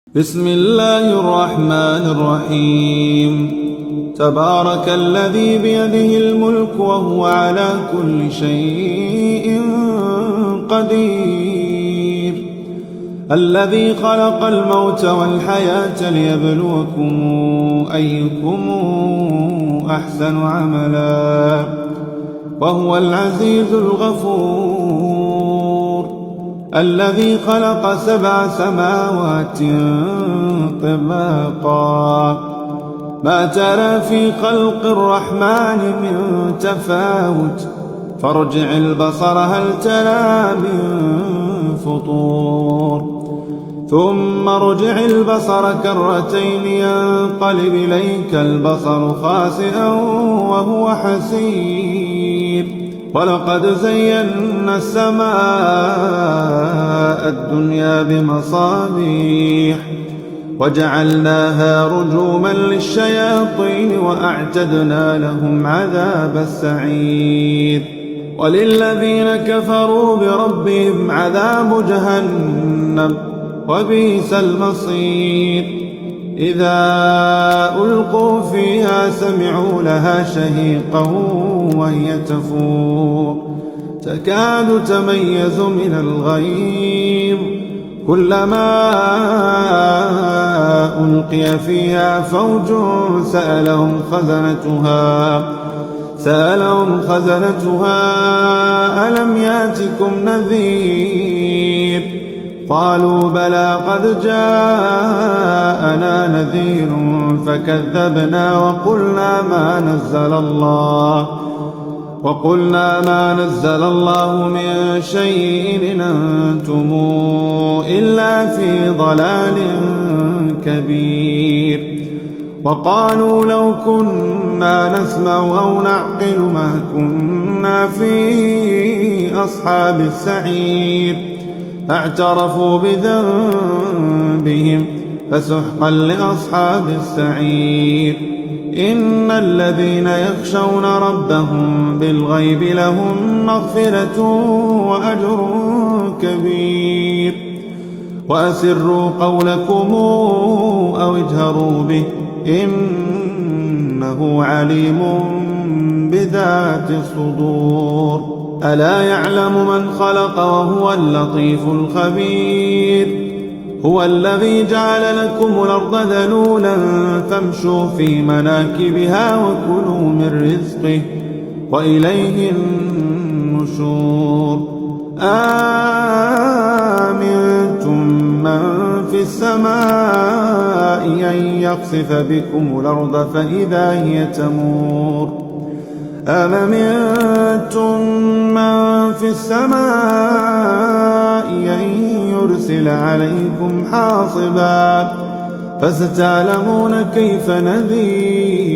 بسم الله الرحمن الرحيم. تبارك الذي بيده الملك وهو على كل شيء قدير، الذي خلق الموت والحياة ليبلوكم أيكم أحسن عملا، وهو العزيز الغفور، الذي خلق 7 سماوات طباقا، ما ترى في خلق الرحمن من تفاوت، فارجع البصر هل ترى من فطور، ثم ارجع البصر كرتين ينقلب إليك البصر خاسئا وهو حسير. ولقد زينا السماء الدنيا بمصابيح وجعلناها رجوما للشياطين وأعتدنا لهم عذاب السعير. وللذين كفروا بربهم عذاب جهنم وبئس المصير. إذا ألقوا فيها سمعوا لها شهيقا وهي تفور، تكاد تميز من الغيظ، كلما ألقي فيها فوج سألهم خزنتها ألم يأتكم نذير؟ قالوا بلى قد جاءنا نذير فكذبنا وقلنا ما نزل الله من شيء إن أنتم إلا في ضلال كبير. وقالوا لو كنا نسمع أو نعقل ما كنا في أصحاب السعير، فاعترفوا بذنبهم فسحقا لأصحاب السعير. إن الذين يخشون ربهم بالغيب لهم مغفرة وأجر كبير. وأسروا قولكم أو اجهروا به إنه عليم بذات الصدور. ألا يعلم من خلق وهو اللطيف الخبير. هو الذي جعل لكم الأرض ذلولا فامشوا في مناكبها وكلوا من رزقه وإليه النشور. آمنتم من في السماء أن يخسف بكم الأرض فإذا هي تمور، أم أمنتم من في السماء أن يرسل عليكم حاصبا فستعلمون كيف نذير.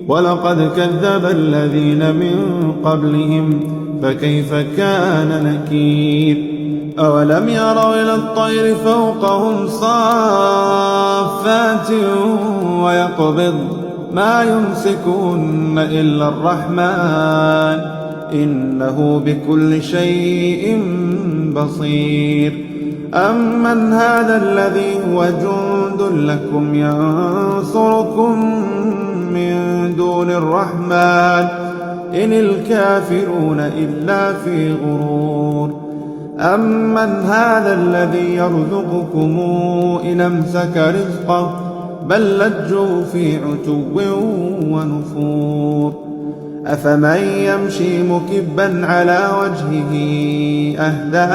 ولقد كذب الذين من قبلهم فكيف كان نكير. أولم يروا إلى الطير فوقهم صافات ويقبض ما يمسكون إلا الرحمن إنه بكل شيء بصير. أمن هذا الذي هو جند لكم ينصركم من دون الرحمن إن الكافرون إلا في غرور. أمن هذا الذي يرزقكم إن أمسك رزقه بل لجوا في عتو ونفور. أفمن يمشي مكبا على وجهه أهدى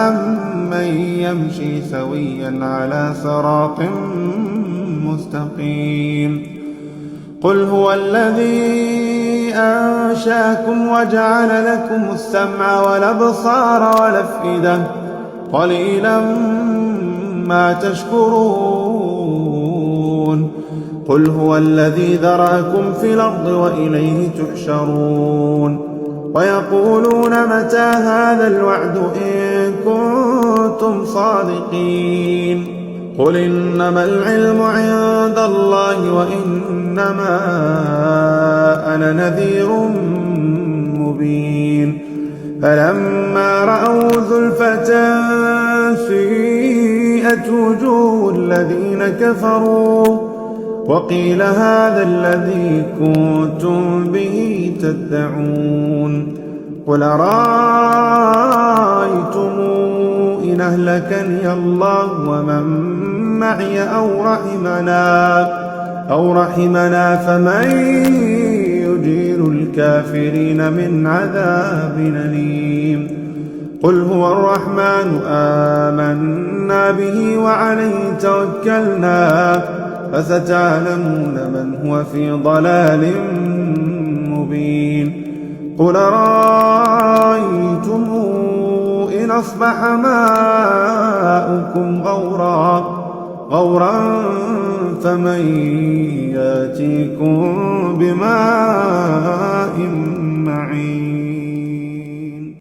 أمن يمشي سويا على صراط مستقيم. قل هو الذي أنشاكم وجعل لكم السمع والأبصار والأفئدة قليلا ما تشكرون. قل هو الذي ذرأكم في الأرض وإليه تحشرون. ويقولون متى هذا الوعد إن كنتم صادقين. قل إنما العلم عند الله وإنما أنا نذير مبين. فلما رأوا زلفة سيئة سيئت وجوه الذين كفروا وقيل هذا الذي كنتم به تدعون قل أرأيتم إن أهلكني الله ومن معي أو رحمنا فمن يجير الكافرين من عذاب أليم قل هو الرحمن آمنا به وعليه توكلنا فستعلمون من هو في ضلال مبين قل أرأيتم إن أصبح ماؤكم غورا فمن يأتيكم بماء معين